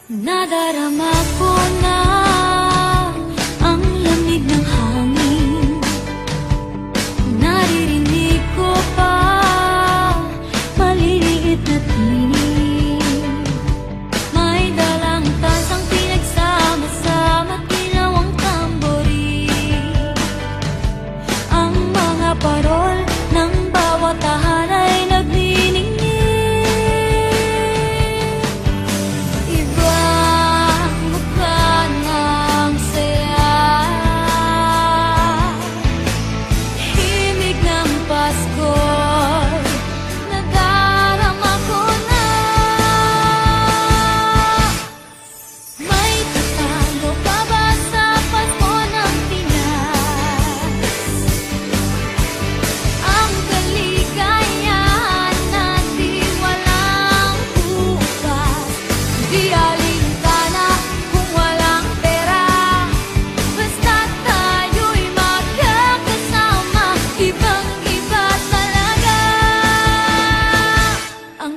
Nadarama ko na ang lamig ng hangin. Naririnig ko pa maliliit na tinig. May dalang tansang pinagsama-sama, tinawang tamburi. Ang mga parol ng bawat tahan ay nagniningning.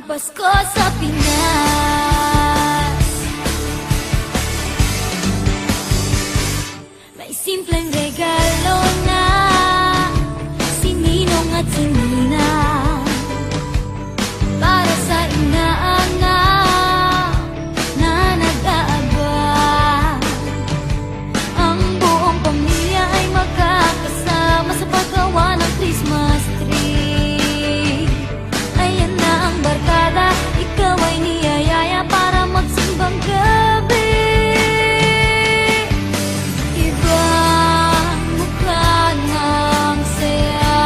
Pasko sa Pinas. May simpleng regalo na sininong at sinina para sa inaanak na nag-aabang. Ang buong pamilya ay magkakasama sa paggawa ng Christmas tree. Ayan na ang barkada, ikaw ay niyayaya para magsimbang gabi. Ibang mukha ng saya,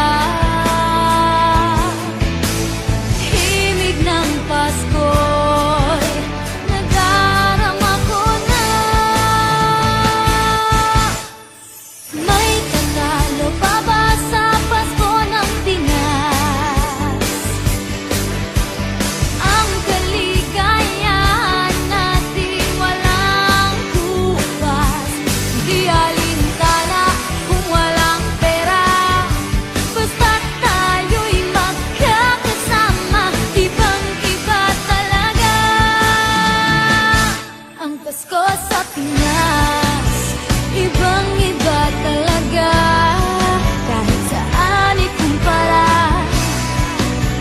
himig ng Pasko'y nadarama ko na. May tatalo pa ba sa Pasko ng Pinas? Ang kaligayahan natin walang kupas, di alintana kung walang pera. Basta't tayo'y magkakasama, ibang-iba talaga ang Pasko sa Pinas. Ibang-iba talaga, kahit saan ikumpara.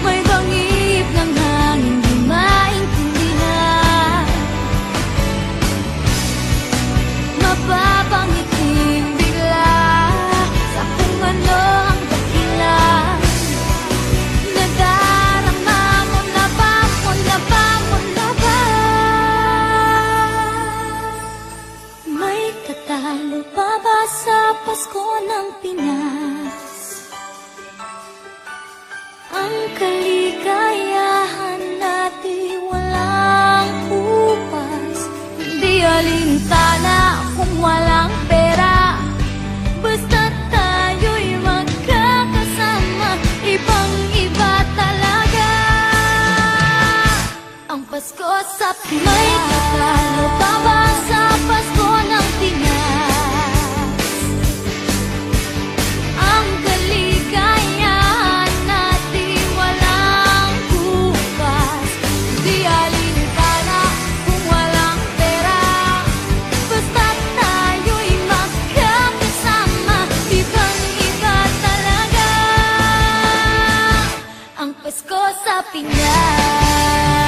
May bangib ng hangin di maintindihan, mapapangiting bigla sa kung ano ang dahilan. Nadarama mo na ba, mo na ba, mo na ba? May katalo pa ba sa Pasko ng Pinas? Ang kaligayahan natin walang upas, di alintana kung walang pera. Basta't tayo'y magkakasama, ibang-iba talaga ang Pasko sa Pinas. May katalo pa ba sa Pasko ng Pinas? Ang kaligayahan natin walang kupas, di alintana kung walang pera. Basta't tayo'y magkakasama, ibang-iba talaga ang Pasko sa Pinas.